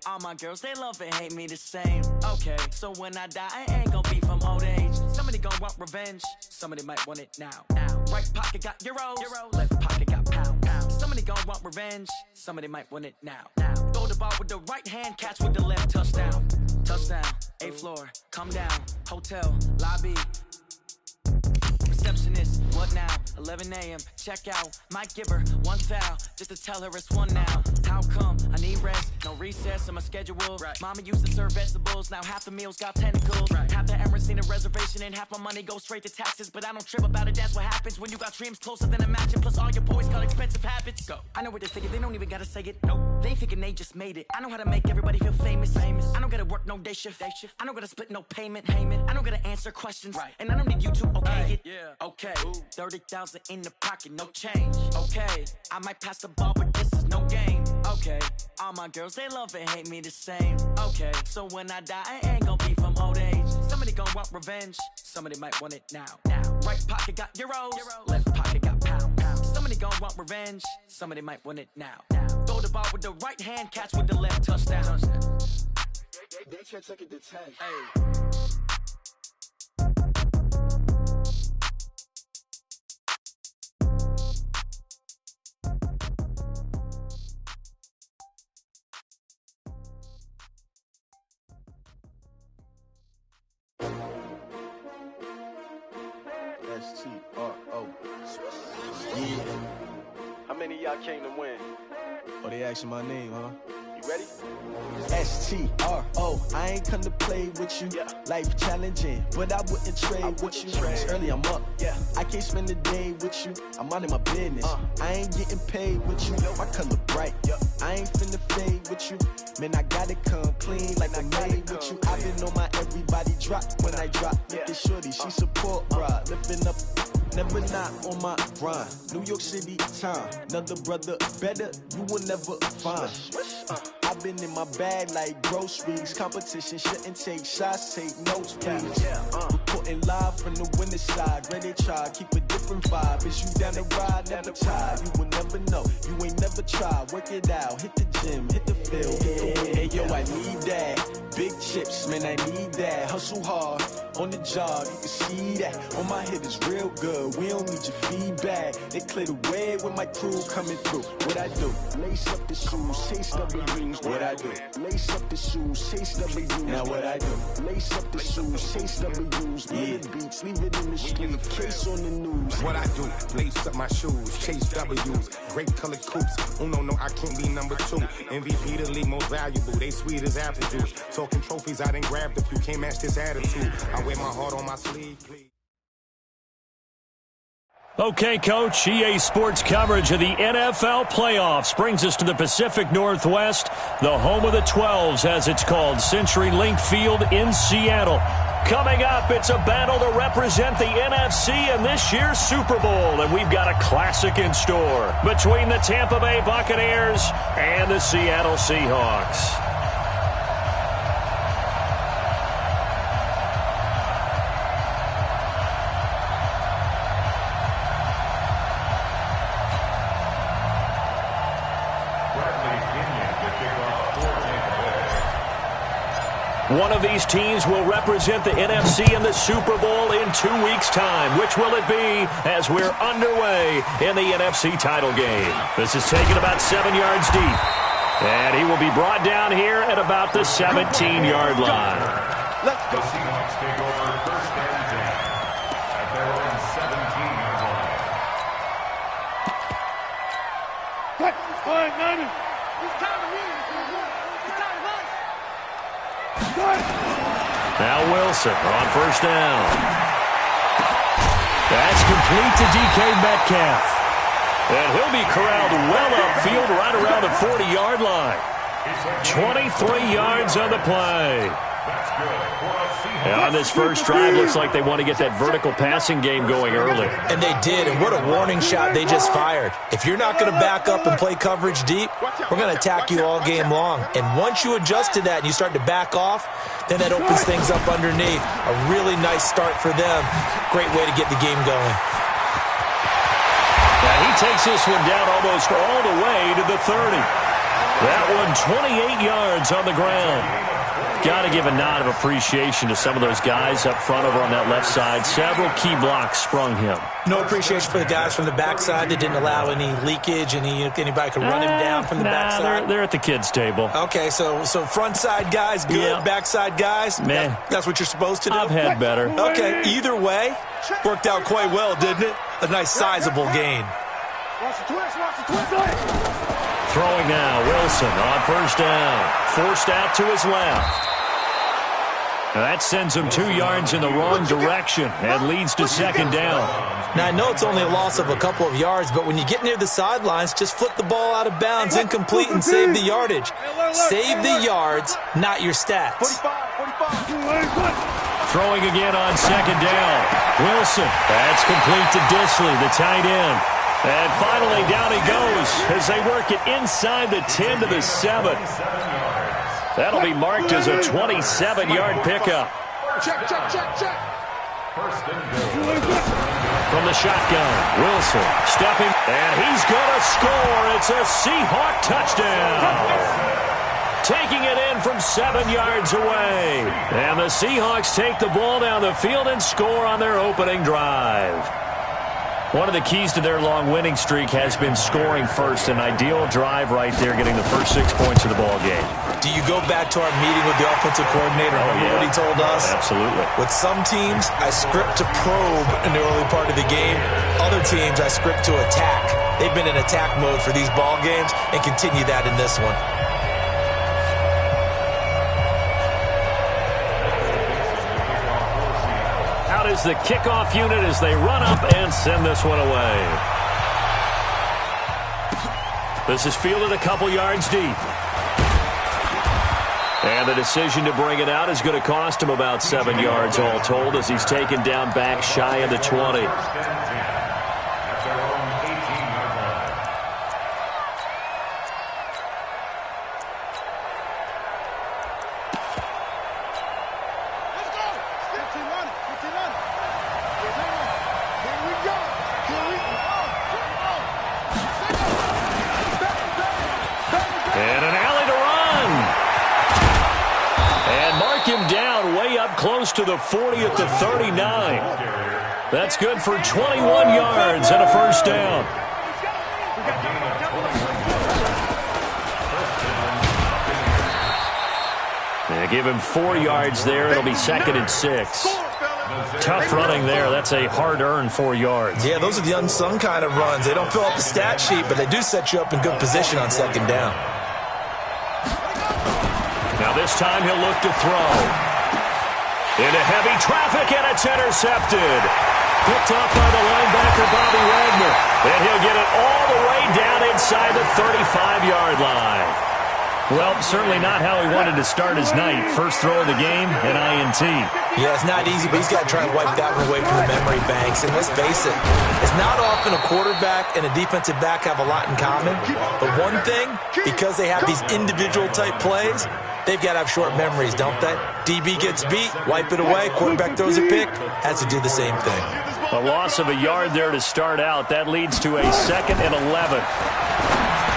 All my girls, they love and hate me the same. Okay, so when I die, I ain't gon' be from old age. Somebody gon' want revenge, somebody might want it now. Right pocket got euros, left pocket got pounds. Somebody gon' want revenge, somebody might want it now. Throw the ball with the right hand, catch with the left, touchdown. Touchdown, 8th floor, come down, hotel, lobby. Receptionist, what now? 11 a.m. check out. Might give her one foul just to tell her it's one now. How come? I need rest, no recess in my schedule. Right. Mama used to serve vegetables, now half the meals got tentacles. Right. Half the Emirates need a reservation and half my money goes straight to taxes. But I don't trip about it, that's what happens when you got dreams closer than a matching. Plus all your boys got expensive habits. Go. I know what they're thinking, they don't even gotta say it. Nope. They thinking they just made it. I know how to make everybody feel famous. I don't gotta work no day shift. I don't gotta split no payment. I don't gotta answer questions. Right. And I don't need you to okay it. Yeah. Okay. 30,000 in the pocket, no change. Okay. I might pass the ball, but this is no game. Okay. All my girls, they love and hate me the same. Okay. So when I die, I ain't gon' be from old age. Somebody gon' want revenge, somebody might want it now. Right pocket got euros, left pocket got pounds. Somebody gon' want revenge, somebody might want it now. Throw the ball with the right hand, catch with the left, touchdown. They can't take it to 10. Hey. STRO. Yeah. How many of y'all came to win? Oh, they asking my name, huh? You ready? STRO. I ain't come to play with you. Yeah. Life challenging, but I wouldn't trade with you. It's early, I'm up. Yeah. I can't spend the day with you. I'm minding my business. I ain't getting paid with you. My color bright. I ain't finna fade with you. Man, I gotta come clean like I made with you. I've been on my everybody drop when I drop. Look at shorty, she support ride. Lifting up, never not on my grind. New York City time. Another brother better, you will never find. I've been in my bag like groceries. Competition shouldn't take shots, take notes, please. Reporting live from the winning side. Ready to try, keep a different vibe. Is you down the ride, never tired. You will never know, you ain't never tried. Work it out, hit the gym, hit the field, hit the win. Hey yo, I need that. Big chips, man, I need that. Hustle hard, on the job, you can see that. On my hit is real good, we don't need your feedback. They clear the way with my crew coming through. What I do? Lace up the shoes, chase W's. What I do? Lace up the shoes, chase W's. Now what I do? Lace up the shoes, chase W's. Yeah. Beats, leave it in the street, case on the news. What I do? Lace up my shoes, chase W's. Great colored coops. Oh no, I can't be number 2. MVP the league most valuable. They sweet as apple juice. Talking trophies, I done grabbed a few. Can't match this attitude. I wear my heart on my sleeve, please. Okay, Coach, EA Sports coverage of the NFL playoffs brings us to the Pacific Northwest, the home of the 12s, as it's called, CenturyLink Field in Seattle. Coming up, it's a battle to represent the NFC in this year's Super Bowl, and we've got a classic in store between the Tampa Bay Buccaneers and the Seattle Seahawks. One of these teams will represent the NFC in the Super Bowl in 2 weeks' time. Which will it be as we're underway in the NFC title game? This is taken about 7 yards deep. And he will be brought down here at about the 17-yard line. Let's go. The Seahawks take over first and 10 at their own 17-yard line. Cut. All right, Niners. It's time to win. It's time to run. Now Wilson on first down. That's complete to DK Metcalf. And he'll be corralled well upfield right around the 40-yard line. 23 yards on the play. That's good. And on this first drive, looks like they want to get that vertical passing game going early. And they did, and what a warning shot they just fired. If you're not going to back up and play coverage deep, we're going to attack you all game long. And once you adjust to that and you start to back off, then that opens things up underneath. A really nice start for them. Great way to get the game going. Now he takes this one down almost all the way to the 30. That one 28 yards on the ground. Got to give a nod of appreciation to some of those guys up front over on that left side. Several key blocks sprung him. No appreciation for the guys from the backside that didn't allow any leakage, anybody could run him down from the backside. They're at the kids' table. Okay, so front side guys good, yeah. Backside guys, man, that's what you're supposed to do? I've had better. Okay, either way, worked out quite well, didn't it? A nice sizable gain. Throwing now, Wilson on first down. Forced out to his left. Now that sends him 2 yards in the wrong direction and leads to second down. Now, I know it's only a loss of a couple of yards, but when you get near the sidelines, just flip the ball out of bounds, incomplete, and save the yardage. Save the yards, not your stats. Throwing again on second down. Wilson. That's complete to Disley, the tight end. And finally, down he goes as they work it inside the 10 to the 7. That'll be marked as a 27-yard pickup. Check. From the shotgun, Wilson stepping, and he's going to score. It's a Seahawk touchdown. Taking it in from 7 yards away. And the Seahawks take the ball down the field and score on their opening drive. One of the keys to their long winning streak has been scoring first. An ideal drive right there, getting the first 6 points of the ball game. Do you go back to our meeting with the offensive coordinator? What he told us? Absolutely. With some teams, I script to probe in the early part of the game. Other teams, I script to attack. They've been in attack mode for these ball games and continue that in this one. Is the kickoff unit as they run up and send this one away. This is fielded a couple yards deep. And the decision to bring it out is going to cost him about 7 yards all told as he's taken down back shy of the 20. Close to the 40 at the 39. That's good for 21 yards and a first down. They give him 4 yards there. It'll be 2nd and 6. Tough running there. That's a hard-earned 4 yards. Yeah, those are the unsung kind of runs. They don't fill up the stat sheet, but they do set you up in good position on second down. Now this time he'll look to throw. Into heavy traffic, and it's intercepted. Picked up by the linebacker, Bobby Wagner. And he'll get it all the way down inside the 35-yard line. Well, certainly not how he wanted to start his night. First throw of the game, an INT. Yeah, it's not easy, but he's got to try and wipe that one away from the memory banks. And let's face it, it's not often a quarterback and a defensive back have a lot in common. But one thing, because they have these individual-type plays, they've got to have short memories, don't they? DB gets beat, wipe it away, quarterback throws a pick, has to do the same thing. A loss of a yard there to start out. That leads to a 2nd and 11.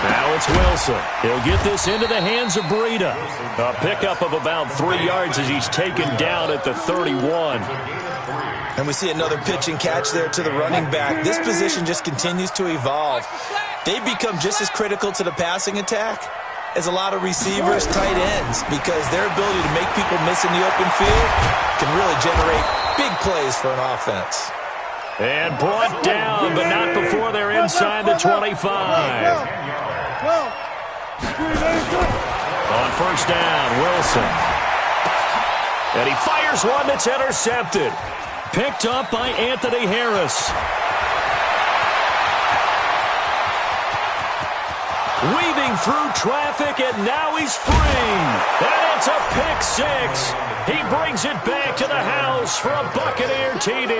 Now it's Wilson. He'll get this into the hands of Breida. A pickup of about 3 yards as he's taken down at the 31. And we see another pitch and catch there to the running back. This position just continues to evolve. They've become just as critical to the passing attack as a lot of receivers, tight ends, because their ability to make people miss in the open field can really generate big plays for an offense. And brought down, but not before they're inside the 25. On first down, Wilson. And he fires one that's intercepted. Picked up by Anthony Harris. Weaving through traffic, and now he's free. And it's a pick 6. He brings it back to the house for a Buccaneer TD.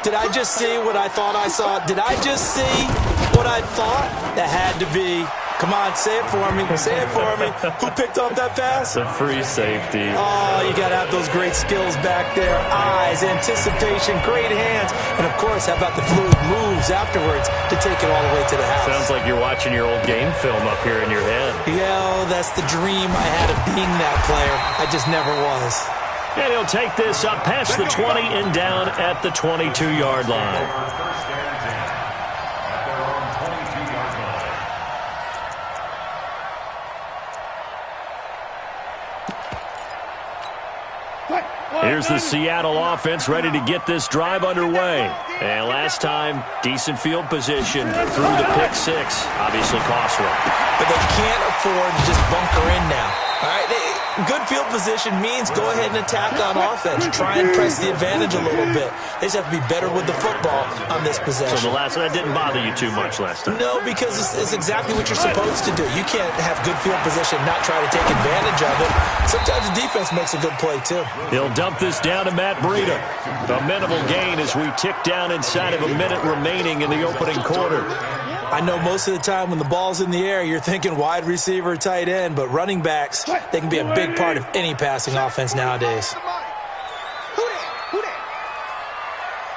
Did I just see what I thought I saw? Did I just see what I thought? That had to be Come on, say it for me. Say it for me. Who picked off that pass? The free safety. Oh, you got to have those great skills back there. Eyes, anticipation, great hands. And, of course, how about the fluid moves afterwards to take it all the way to the house? Sounds like you're watching your old game film up here in your head. Yeah, that's the dream I had of being that player. I just never was. And he'll take this up past the 20 and down at the 22-yard line. Here's the Seattle offense ready to get this drive underway. And last time, decent field position through the pick six. Obviously costly. But they can't afford to just bunker in now. All right, good field position means go ahead and attack on offense. Try and press the advantage a little bit. They just have to be better with the football on this possession. So the last one, that didn't bother you too much last time? No, because it's exactly what you're supposed to do. You can't have good field position, not try to take advantage of it. Sometimes the defense makes a good play, too. He'll dump this down to Matt Breida. A minimal gain as we tick down inside of a minute remaining in the opening quarter. I know most of the time when the ball's in the air, you're thinking wide receiver, tight end, but running backs, they can be a big part of any passing offense nowadays.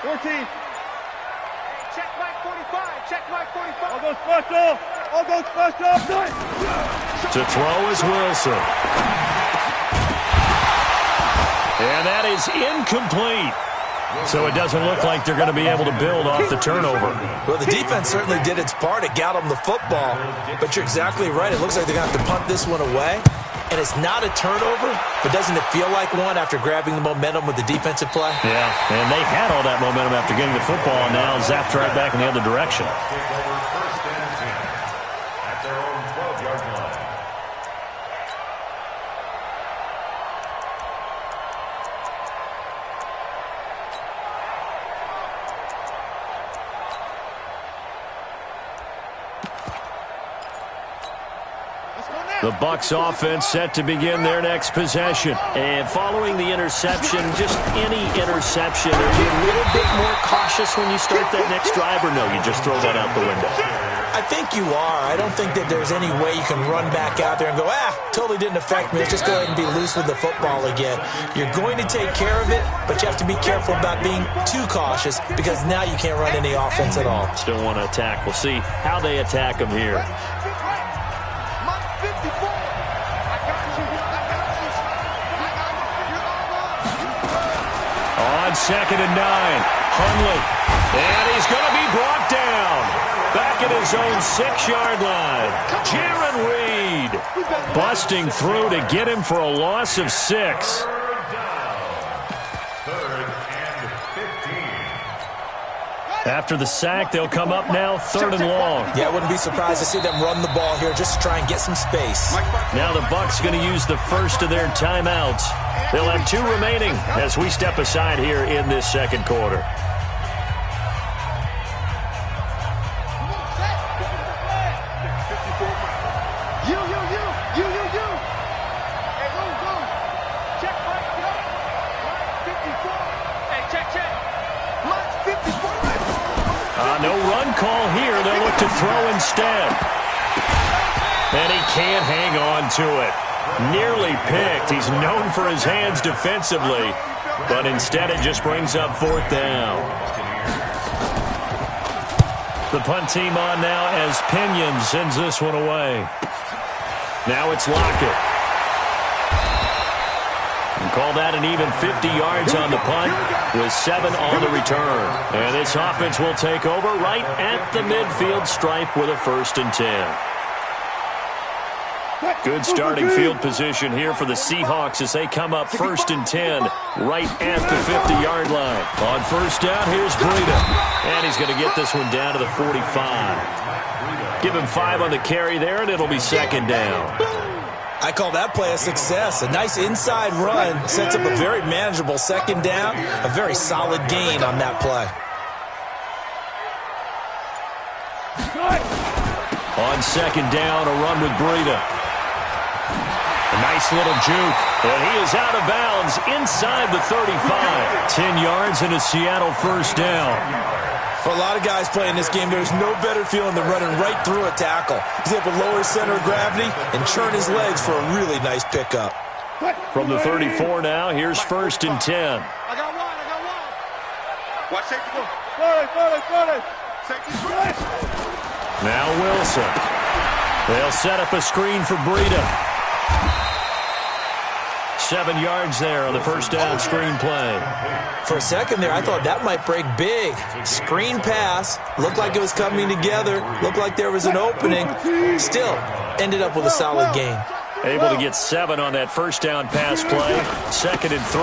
14. Check Mike 45. Check Mike 45. All goes special. All goes special. To throw is Wilson. And that is incomplete. So it doesn't look like they're going to be able to build off the turnover. Well, the defense certainly did its part. It got them the football. But you're exactly right. It looks like they're going to have to punt this one away. And it's not a turnover, but doesn't it feel like one after grabbing the momentum with the defensive play? Yeah, and they had all that momentum after getting the football, and now zapped right back in the other direction. At their own 12-yard line. The Bucs offense set to begin their next possession. And following the interception, just any interception, are you a little bit more cautious when you start that next drive, or no, you just throw that out the window? I think you are. I don't think that there's any way you can run back out there and go, totally didn't affect me. Let's just go ahead and be loose with the football again. You're going to take care of it, but you have to be careful about being too cautious because now you can't run any offense at all. Still want to attack. We'll see how they attack them here. On 2nd and 9, Hundley, and he's going to be brought down. Back at his own 6-yard line, Jaron Reed busting through to get him for a loss of 6. After the sack, they'll come up now 3rd and long. Yeah, I wouldn't be surprised to see them run the ball here just to try and get some space. Now the Bucs going to use the first of their timeouts. They'll have 2 remaining as we step aside here in this second quarter. No run call here. They'll look to throw instead. And he can't hang on to it. Nearly picked. He's known for his hands defensively, but instead it just brings up 4th down. The punt team on now as Pinion sends this one away. Now it's Lockett. And call that an even 50 yards on the punt with 7 on the return. And this offense will take over right at the midfield stripe with a 1st and 10. Good starting field position here for the Seahawks as they come up 1st and 10 right at the 50-yard line. On 1st down, here's Breida. And he's going to get this one down to the 45. Give him 5 on the carry there, and it'll be 2nd down. I call that play a success. A nice inside run sets up a very manageable 2nd down. A very solid gain on that play. On 2nd down, a run with Breida. A nice little juke, and he is out of bounds inside the 35. 10 yards and a Seattle 1st down. For a lot of guys playing this game, there's no better feeling than running right through a tackle. He's able to lower his center of gravity and churn his legs for a really nice pickup. From the 34 now, here's 1st and 10. I got one. Watch safety go. Forward. Safety. Now Wilson. They'll set up a screen for Breida. 7 yards there on the first down screen play. For a second there, I thought that might break big. Screen pass. Looked like it was coming together. Looked like there was an opening. Still, ended up with a solid gain. Able to get 7 on that first down pass play. 2nd and 3.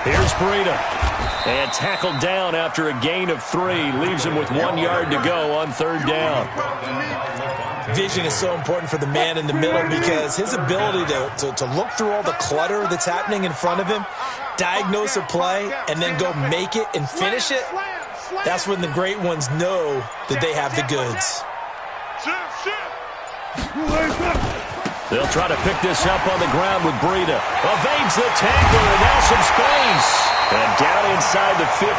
Here's Breida. And tackled down after a gain of 3. Leaves him with 1 yard to go on 3rd down. Vision is so important for the man in the middle because his ability to look through all the clutter that's happening in front of him, diagnose a play, and then go make it and finish it, that's when the great ones know that they have the goods. They'll try to pick this up on the ground with Breida. Evades the tackle, and now some space. And down inside the 15,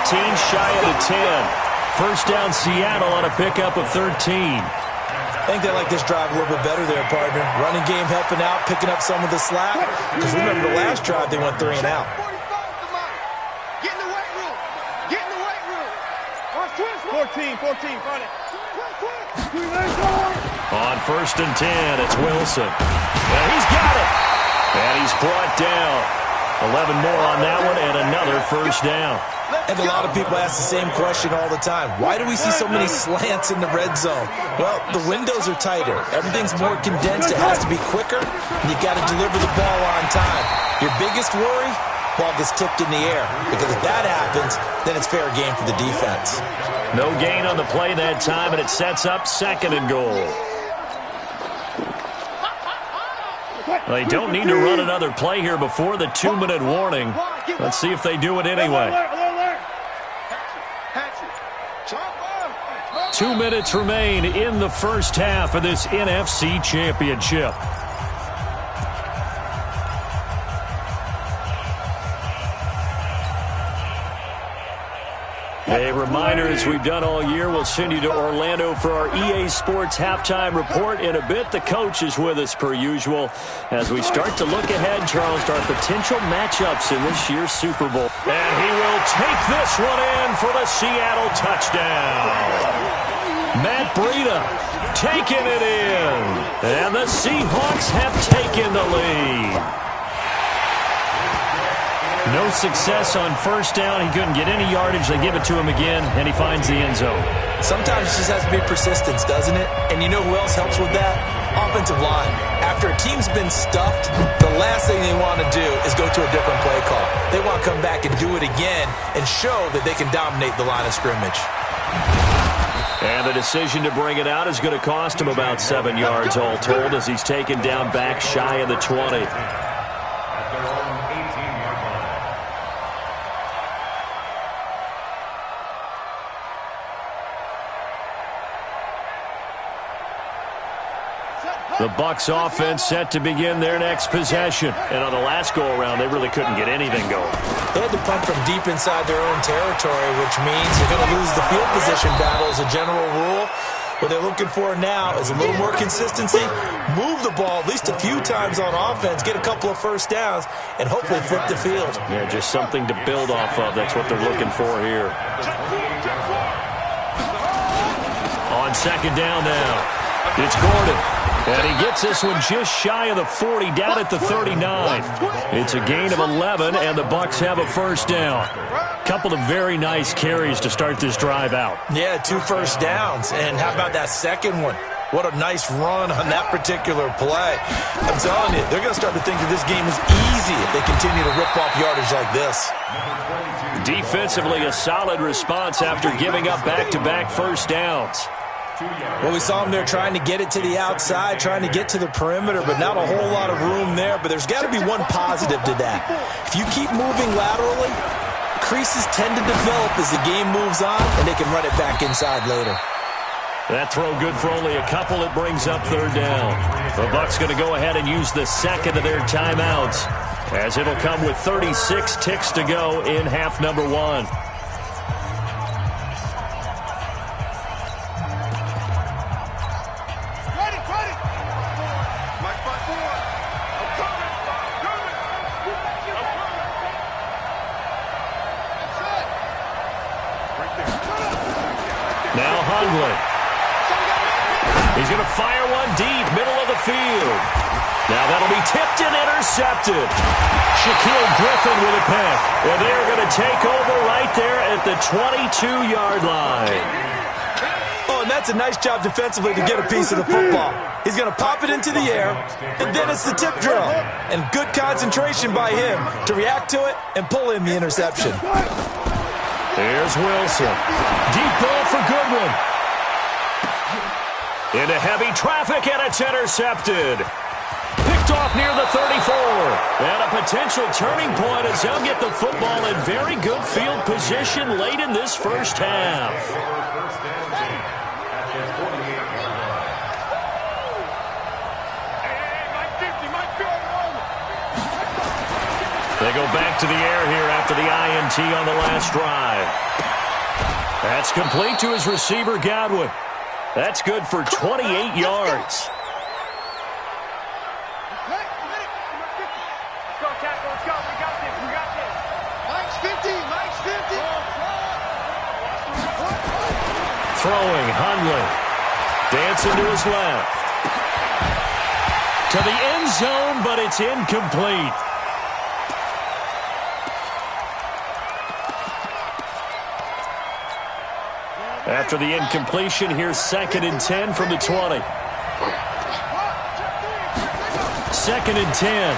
shy of the 10. First down Seattle on a pickup of 13. I think they like this drive a little bit better there, partner. Running game helping out, picking up some of the slack. Because remember, the last drive, they went 3 and out. Get in the weight room. Get in the weight room. 14, front it. On 1st and 10, it's Wilson. And he's got it. And he's brought down. 11 more on that one, and another first down. And a lot of people ask the same question all the time. Why do we see so many slants in the red zone? Well, the windows are tighter. Everything's more condensed. It has to be quicker, and you've got to deliver the ball on time. Your biggest worry? Ball gets tipped in the air. Because if that happens, then it's fair game for the defense. No gain on the play that time, and it sets up 2nd and goal. They don't need to run another play here before the 2-minute warning. Let's see if they do it anyway. 2 minutes remain in the first half of this NFC Championship. A reminder, as we've done all year, we'll send you to Orlando for our EA Sports halftime report. In a bit, the coach is with us per usual as we start to look ahead, Charles, to our potential matchups in this year's Super Bowl. And he will take this one in for the Seattle touchdown. Matt Breida taking it in. And the Seahawks have taken the lead. No success on first down. He couldn't get any yardage. They give it to him again, and he finds the end zone. Sometimes it just has to be persistence, doesn't it? And you know who else helps with that? Offensive line. After a team's been stuffed, the last thing they want to do is go to a different play call. They want to come back and do it again and show that they can dominate the line of scrimmage. And the decision to bring it out is going to cost him about 7 yards all told as he's taken down back shy of the 20. The Bucs offense set to begin their next possession. And on the last go-around, they really couldn't get anything going. They had to punt from deep inside their own territory, which means they're going to lose the field position battle as a general rule. What they're looking for now is a little more consistency, move the ball at least a few times on offense, get a couple of first downs, and hopefully flip the field. Yeah, just something to build off of. That's what they're looking for here. On 2nd down now, it's Gordon. And he gets this one just shy of the 40, down at the 39. It's a gain of 11, and the Bucs have a first down. Couple of very nice carries to start this drive out. Yeah, 2 first downs. And how about that second one? What a nice run on that particular play. I'm telling you, they're going to start to think that this game is easy if they continue to rip off yardage like this. Defensively, a solid response after giving up back-to-back first downs. Well, we saw them there trying to get it to the outside, trying to get to the perimeter, but not a whole lot of room there. But there's got to be one positive to that. If you keep moving laterally, creases tend to develop as the game moves on, and they can run it back inside later. That throw good for only a couple. It brings up 3rd down. The Bucs going to go ahead and use the second of their timeouts, as it'll come with 36 ticks to go in half number 1. Hundley. He's going to fire one deep, middle of the field. Now that'll be tipped and intercepted. Shaquille Griffin with a pick. And they're going to take over right there at the 22-yard line. Oh, and that's a nice job defensively to get a piece of the football. He's going to pop it into the air, and then it's the tip drill. And good concentration by him to react to it and pull in the interception. There's Wilson. Deep ball for Goodwin. Into heavy traffic, and it's intercepted. Picked off near the 34. And a potential turning point as they'll get the football in very good field position late in this first half. They go back to the air here after the INT on the last drive. That's complete to his receiver, Godwin. That's good for 28 yards. Throwing, Hundley. Dancing to his left. To the end zone, but it's incomplete. After the incompletion, here's 2nd and 10 from the 20. 2nd and 10.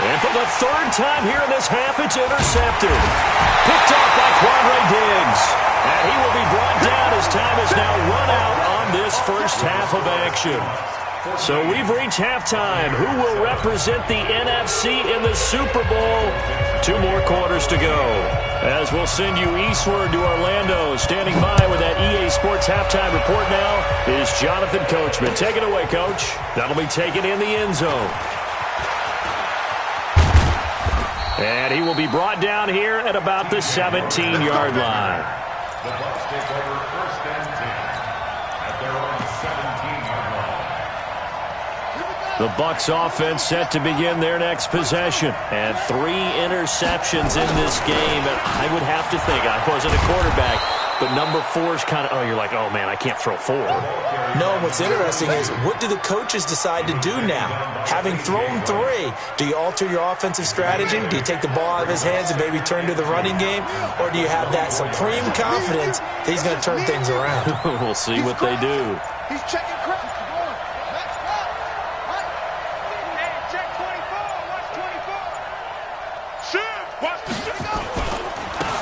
And for the third time here in this half, it's intercepted. Picked off by Quandre Diggs. And he will be brought down as time is now run out on this first half of action. So we've reached halftime. Who will represent the NFC in the Super Bowl? 2 more quarters to go. As we'll send you eastward to Orlando. Standing by with that EA Sports halftime report now is Jonathan Coachman. Take it away, Coach. That'll be taken in the end zone. And he will be brought down here at about the 17-yard line. The Bucs take over 1st and 10 at their own 17-yard line. The Bucs offense set to begin their next possession. And 3 interceptions in this game. And I would have to think, I wasn't a quarterback, but number 4 is kind of, you're like, oh, man, I can't throw 4. No, what's interesting is, what do the coaches decide to do now? Having thrown 3, do you alter your offensive strategy? Do you take the ball out of his hands and maybe turn to the running game? Or do you have that supreme confidence that he's going to turn things around? We'll see what they do. He's checking crap. Hey, check 24. Watch 24. Shoot. Watch the shit.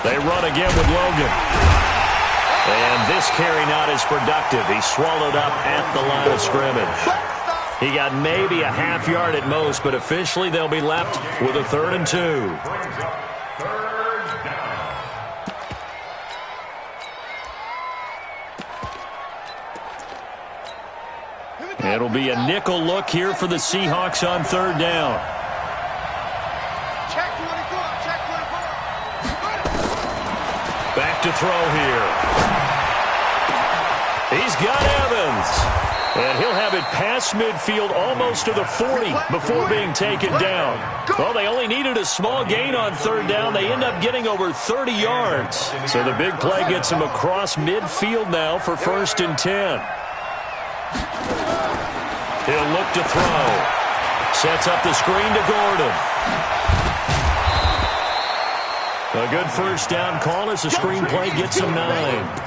They run again with Logan. And this carry not as productive. He's swallowed up at the line of scrimmage. He got maybe a half yard at most, but officially they'll be left with a 3rd and 2. It'll be a nickel look here for the Seahawks on 3rd down. Check 24. Check 24. Back to throw here. He's got Evans. And he'll have it past midfield almost to the 40 before being taken down. Well, they only needed a small gain on 3rd down. They end up getting over 30 yards. So the big play gets him across midfield now for 1st and 10. He'll look to throw. Sets up the screen to Gordon. A good 1st down call as the screen play gets him 9.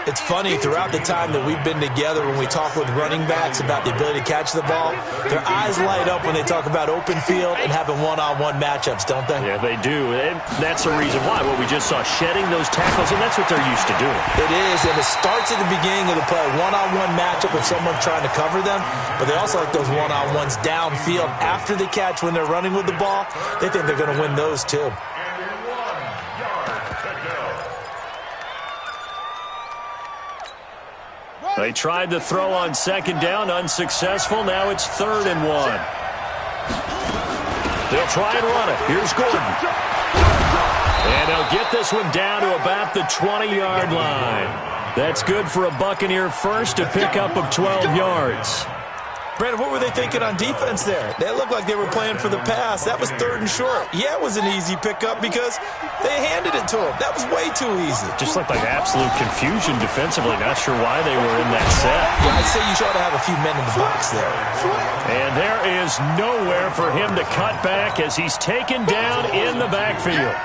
It's funny, throughout the time that we've been together, when we talk with running backs about the ability to catch the ball, their eyes light up when they talk about open field and having one-on-one matchups, don't they? Yeah, they do. And that's the reason why. Well, we just saw shedding those tackles, and that's what they're used to doing. It is, and it starts at the beginning of the play. One-on-one matchup with someone trying to cover them, but they also like those one-on-ones downfield after the catch when they're running with the ball. They think they're going to win those, too. They tried to throw on 2nd down, unsuccessful. Now it's 3rd and 1. They'll try and run it. Here's Gordon. And they'll get this one down to about the 20-yard line. That's good for a Buccaneer first, a pickup of 12 yards. Brandon, what were they thinking on defense there? They looked like they were playing for the pass. That was 3rd and short. Yeah, it was an easy pickup because they handed it to him. That was way too easy. Just looked like absolute confusion defensively. Not sure why they were in that set. Yeah, I'd say you ought to have a few men in the box there. And there is nowhere for him to cut back as he's taken down in the backfield.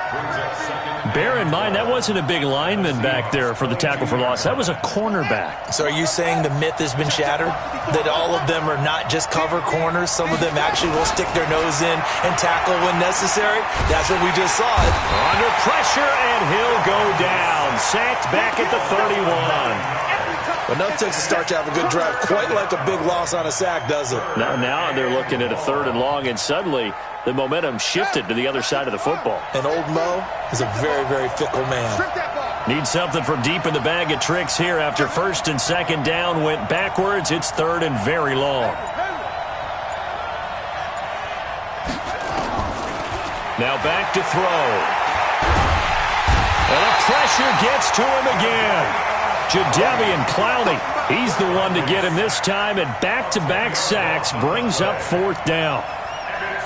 Bear in mind, that wasn't a big lineman back there for the tackle for loss. That was a cornerback. So are you saying the myth has been shattered? That all of them are not just cover corners? Some of them actually will stick their nose in and tackle when necessary? That's what we just saw. Under pressure, and he'll go down. Sacked back at the 31. But nothing takes a start to have a good drive. Quite like a big loss on a sack, does it? Now they're looking at a 3rd and long, and suddenly the momentum shifted to the other side of the football. And old Mo is a very, very fickle man. Need something from deep in the bag of tricks here after 1st and 2nd down went backwards. It's 3rd and very long. Now back to throw. And the pressure gets to him again. Jadeveon Clowney, he's the one to get him this time, and back-to-back sacks brings up 4th down.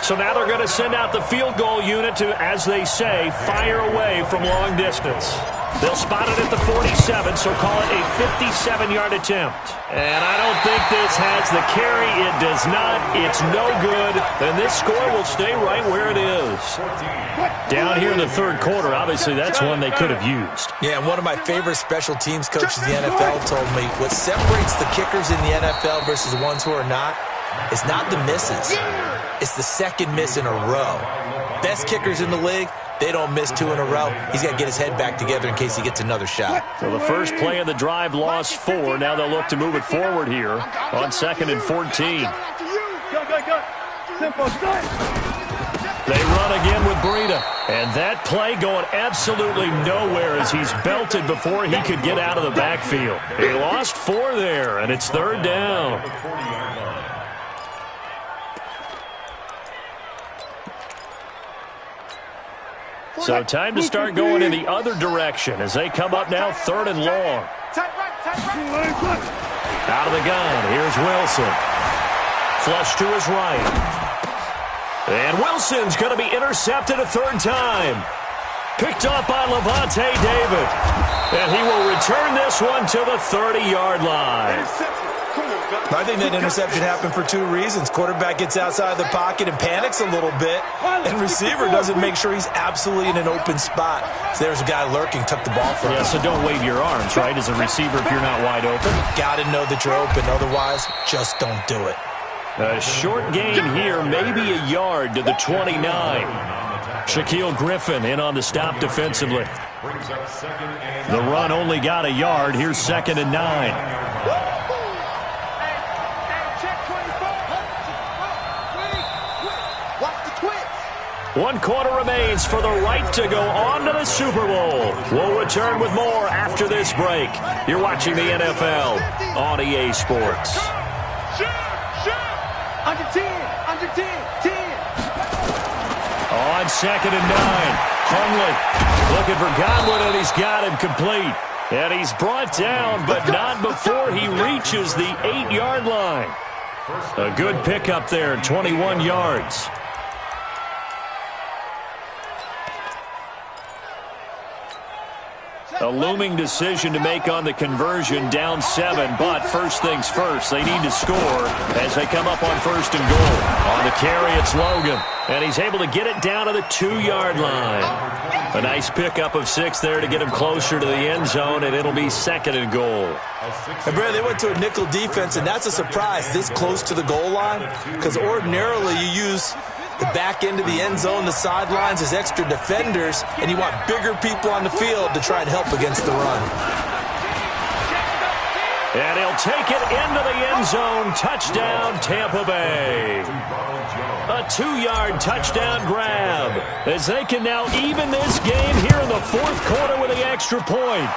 So now they're going to send out the field goal unit to, as they say, fire away from long distance. They'll spot it at the 47, so call it a 57-yard attempt. And I don't think this has the carry. It does not. It's no good. And this score will stay right where it is. Down here in the 3rd quarter, obviously that's one they could have used. Yeah, and one of my favorite special teams coaches in the NFL told me what separates the kickers in the NFL versus the ones who are not is not the misses. It's the 2nd miss in a row. Best kickers in the league, they don't miss 2 in a row. He's got to get his head back together in case he gets another shot. So the first play of the drive lost 4. Now they'll look to move it forward here on 2nd and 14. They run again with Breida. And that play going absolutely nowhere as he's belted before he could get out of the backfield. He lost 4 there, and it's 3rd down. So time to start going in the other direction as they come up now 3rd and long. Out of the gun, here's Wilson. Flush to his right. And Wilson's going to be intercepted a 3rd time. Picked up by Levante David. And he will return this one to the 30-yard line. I think that interception happened for 2 reasons. Quarterback gets outside the pocket and panics a little bit, and receiver doesn't make sure he's absolutely in an open spot. So there's a guy lurking, took the ball from him. Yeah, so don't wave your arms, right, as a receiver if you're not wide open. Got to know that you're open. Otherwise, just don't do it. A short gain here, maybe a yard to the 29. Shaquille Griffin in on the stop defensively. The run only got a yard. Here's 2nd and 9. One quarter remains for the right to go on to the Super Bowl. We'll return with more after this break. You're watching the NFL on EA Sports. Under 10, 10. On 2nd and 9. Hundley looking for Godwin, and he's got him complete. And he's brought down, but not before he reaches the 8-yard line. A good pickup there, 21 yards. A looming decision to make on the conversion, down 7, but first things first, they need to score as they come up on 1st and goal. On the carry, it's Logan, and he's able to get it down to the 2-yard line. A nice pickup of 6 there to get him closer to the end zone, and it'll be 2nd and goal. And Brad, they went to a nickel defense, and that's a surprise this close to the goal line, because ordinarily you use the back end of the end zone, the sidelines as extra defenders, and you want bigger people on the field to try and help against the run. And he'll take it into the end zone. Touchdown, Tampa Bay. A 2-yard touchdown grab as they can now even this game here in the 4th quarter with the extra point.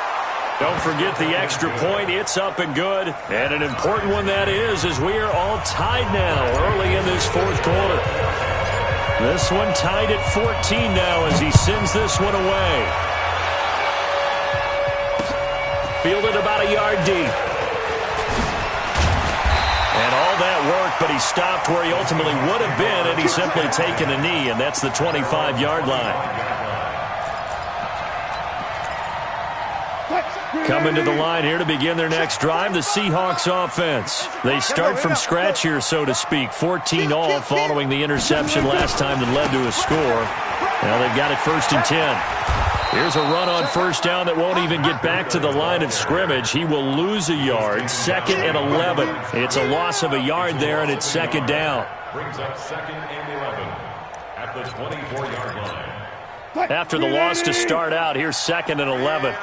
Don't forget the extra point. It's up and good. And an important one that is, as we are all tied now early in this 4th quarter. This one tied at 14 now as he sends this one away. Fielded about a yard deep. And all All that work, but he stopped where he ultimately would have been had he simply taken a knee, and that's the 25-yard line. Coming to the line here to begin their next drive, the Seahawks offense. They start from scratch here, so to speak. 14-all following the interception last time that led to a score. Now they've got it 1st and 10. Here's a run on first down that won't even get back to the line of scrimmage. He will lose a yard. 2nd and 11. It's a loss of a yard there, and it's 2nd down. Brings up 2nd and 11 at the 24-yard line. After the loss to start out, here's 2nd and 11.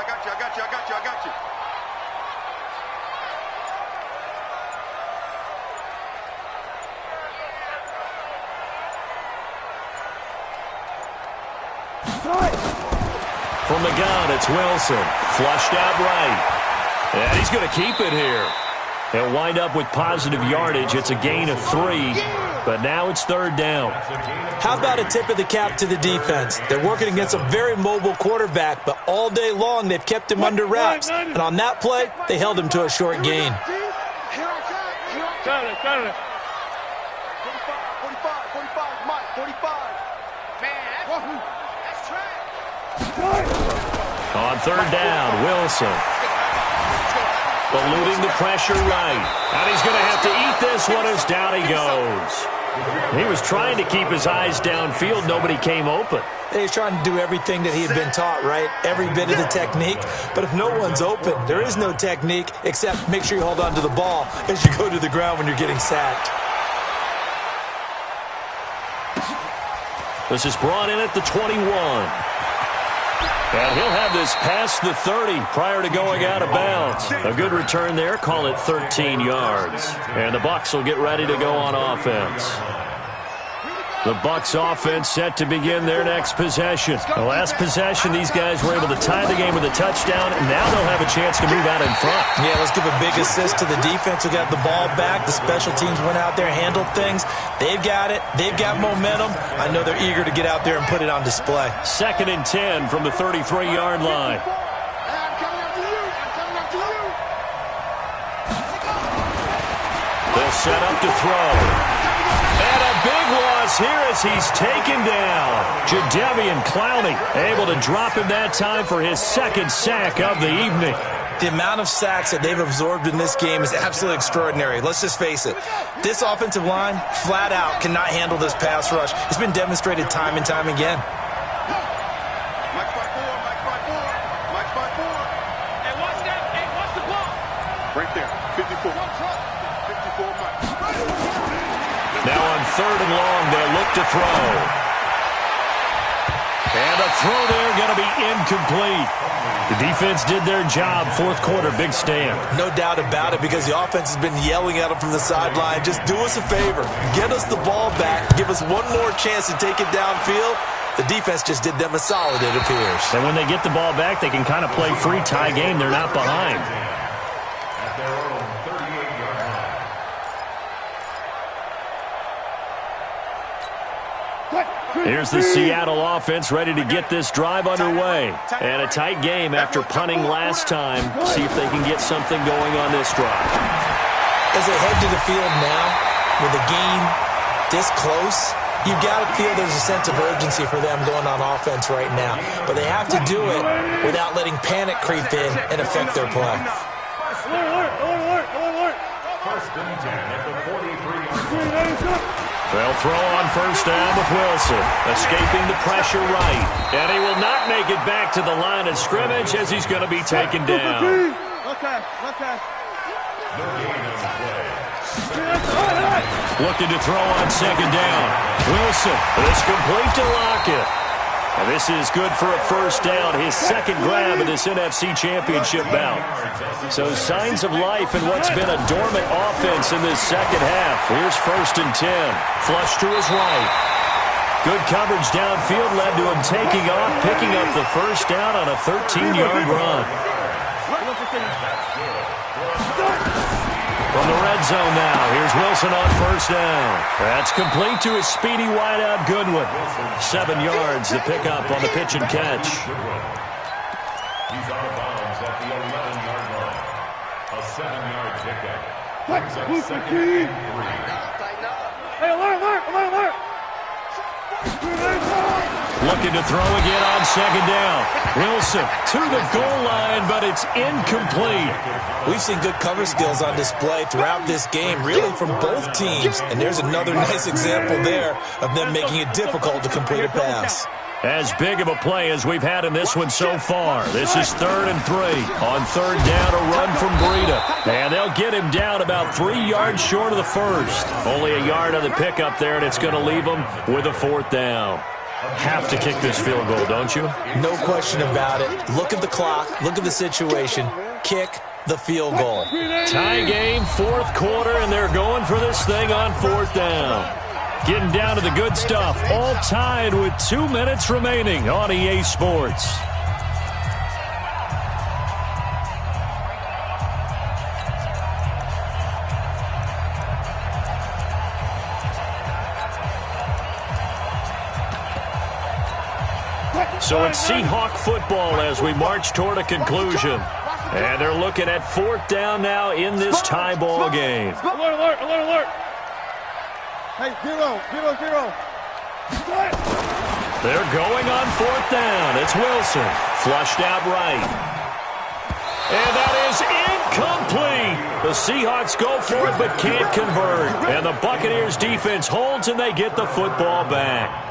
From the gun, it's Wilson. Flushed out right. And he's going to keep it here. He'll wind up with positive yardage. It's a gain of 3, but now it's 3rd down. How about a tip of the cap to the defense? They're working against a very mobile quarterback, but all day long they've kept him under wraps. And on that play, they held him to a short gain. 45, 45, Mike, 45. Man, that's trash. On 3rd down, Wilson. Eluding the pressure right. And he's going to have to eat this one as down he goes. He was trying to keep his eyes downfield. Nobody came open. He's trying to do everything that he had been taught, right? Every bit of the technique. But if no one's open, there is no technique except make sure you hold on to the ball as you go to the ground when you're getting sacked. This is brought in at the 21. And he'll have this past the 30 prior to going out of bounds. A good return there. Call it 13 yards. And the Bucs will get ready to go on offense. The Bucs offense set to begin their next possession. The last possession, these guys were able to tie the game with a touchdown, and now they'll have a chance to move out in front. Yeah, let's give a big assist to the defense who got the ball back. The special teams went out there, handled things. They've got it. They've got momentum. I know they're eager to get out there and put it on display. 2nd and 10 from the 33-yard line. They'll set up to throw. And a big loss here as he's taken down. Jadeveon Clowney able to drop him that time for his 2nd sack of the evening. The amount of sacks that they've absorbed in this game is absolutely extraordinary. Let's just face it. This offensive line, flat out, cannot handle this pass rush. It's been demonstrated time and time again. Mike 5-4. Hey, watch that. Hey, watch the ball. Right there. 54. 54, Mike. Now on 3rd and long, they'll look to throw. And a throw there going to be incomplete. The defense did their job. 4th quarter, big stand. No doubt about it, because the offense has been yelling at them from the sideline. Just do us a favor. Get us the ball back. Give us one more chance to take it downfield. The defense just did them a solid, it appears. And when they get the ball back, they can kind of play free tie game. They're not behind. At their own 38-yard line. Here's the Seattle offense ready to get this drive underway. And a tight game after punting last time. See if they can get something going on this drive. As they head to the field now, with the game this close, you've got to feel there's a sense of urgency for them going on offense right now. But they have to do it without letting panic creep in and affect their play. First and 10 at the 43-yard line. They'll throw on first down with Wilson, escaping the pressure right. And he will not make it back to the line of scrimmage as he's going to be taken down. Okay. No gain on the play. Looking to throw on 2nd down. Wilson is complete to Lockett. And this is good for a first down, his 2nd grab of this NFC Championship bout. So signs of life in what's been a dormant offense in this 2nd half. Here's 1st and 10. Flush to his right. Good coverage downfield led to him taking off, picking up the first down on a 13-yard run. From the red zone now, here's Wilson on first down. That's complete to his speedy wideout Goodwin. 7 yards to pick up on the pitch and catch. He's out of bounds at the 11-yard line. A 7-yard pickup. Hey, alert! Looking to throw again on second down. Wilson to the goal line, but it's incomplete. We've seen good cover skills on display throughout this game, really from both teams. And there's another nice example there of them making it difficult to complete a pass. As big of a play as we've had in this one so far. This is 3rd and 3. On third down, a run from Breida. And they'll get him down about 3 yards short of the first. Only a yard on the pickup there, and it's going to leave them with a 4th down. Have to kick this field goal, don't you? No question about it. Look at the clock. Look at the situation. Kick the field goal. Tie game, 4th quarter, and they're going for this thing on 4th down. Getting down to the good stuff. All tied with 2 minutes remaining on EA Sports. So it's Seahawk football as we march toward a conclusion. And they're looking at 4th down now in this tie ball game. Alert! Hey, zero. They're going on 4th down. It's Wilson. Flushed out right. And that is incomplete. The Seahawks go for it but can't convert. And the Buccaneers defense holds and they get the football back.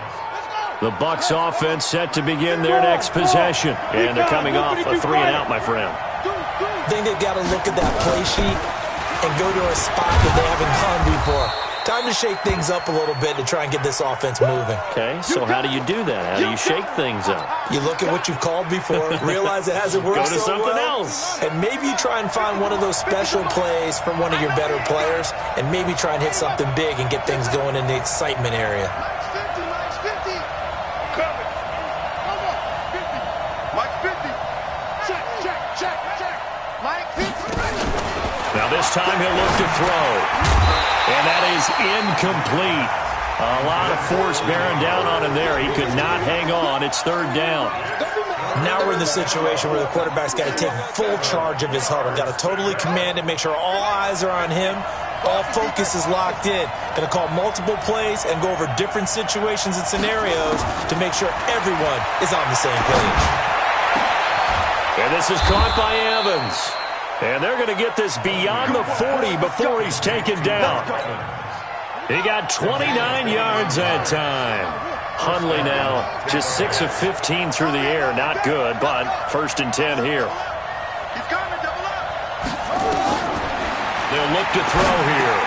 The Bucs offense set to begin their next possession. And they're coming off a 3-and-out, my friend. I think they've got to look at that play sheet and go to a spot that they haven't gone before. Time to shake things up a little bit to try and get this offense moving. Okay, so how do you do that? How do you shake things up? You look at what you've called before, realize it hasn't worked Go to so something well, else. and maybe you try and find one of those special plays from one of your better players, and maybe try and hit something big and get things going in the excitement area. Now this time he'll look to throw. And that is incomplete. A lot of force bearing down on him there. He could not hang on. It's 3rd down. Now we're in the situation where the quarterback's got to take full charge of his huddle. Got to totally command it, make sure all eyes are on him. All focus is locked in. Going to call multiple plays and go over different situations and scenarios to make sure everyone is on the same page. And this is caught by Evans. And they're going to get this beyond the 40 before he's taken down. He got 29 yards that time. Hundley now just 6 of 15 through the air. Not good, but 1st and 10 here. They'll look to throw here.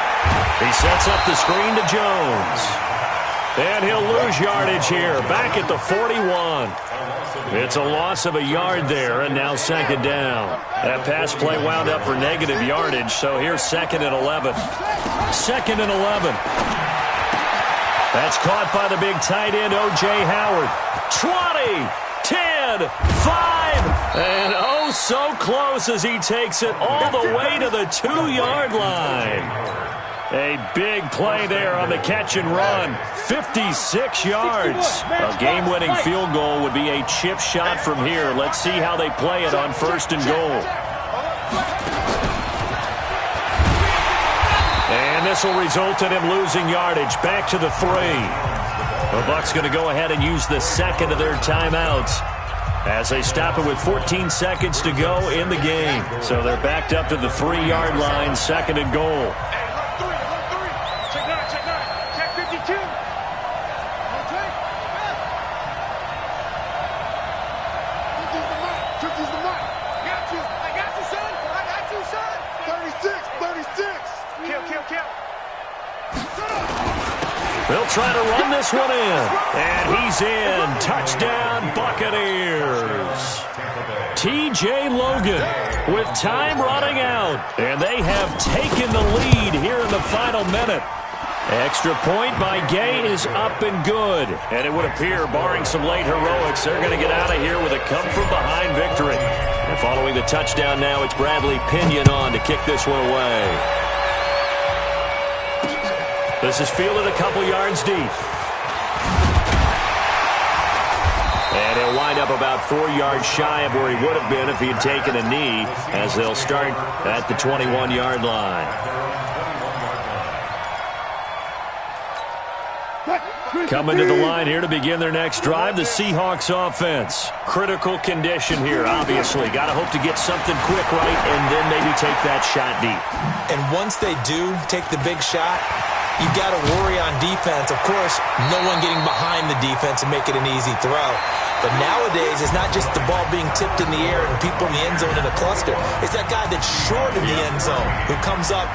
He sets up the screen to Jones. And he'll lose yardage here. Back at the 41. It's a loss of a yard there, and now 2nd down. That pass play wound up for negative yardage, so here's 2nd and 11. 2nd and 11. That's caught by the big tight end, O.J. Howard. 20, 10, 5, and oh, so close as he takes it all the way to the 2-yard line. A big play there on the catch and run. 56 yards. A game-winning field goal would be a chip shot from here. Let's see how they play it on 1st and goal. And this will result in him losing yardage. Back to the 3. The Bucs going to go ahead and use the 2nd of their timeouts as they stop it with 14 seconds to go in the game. So they're backed up to the 3-yard line, 2nd and goal. They'll try to run this one in. And he's in. Touchdown, Buccaneers. T.J. Logan with time running out. And they have taken the lead here in the final minute. Extra point by Gay is up and good. And it would appear, barring some late heroics, they're going to get out of here with a come-from-behind victory. And following the touchdown now, it's Bradley Pinion on to kick this one away. This is fielded a couple yards deep. And he'll wind up about 4 yards shy of where he would have been if he had taken a knee, as they'll start at the 21-yard line. Coming to the line here to begin their next drive, the Seahawks offense. Critical condition here, obviously. Got to hope to get something quick right and then maybe take that shot deep. And once they do take the big shot, you've got to worry on defense. Of course, no one getting behind the defense and make it an easy throw. But nowadays, it's not just the ball being tipped in the air and people in the end zone in a cluster. It's that guy that's short in the end zone who comes up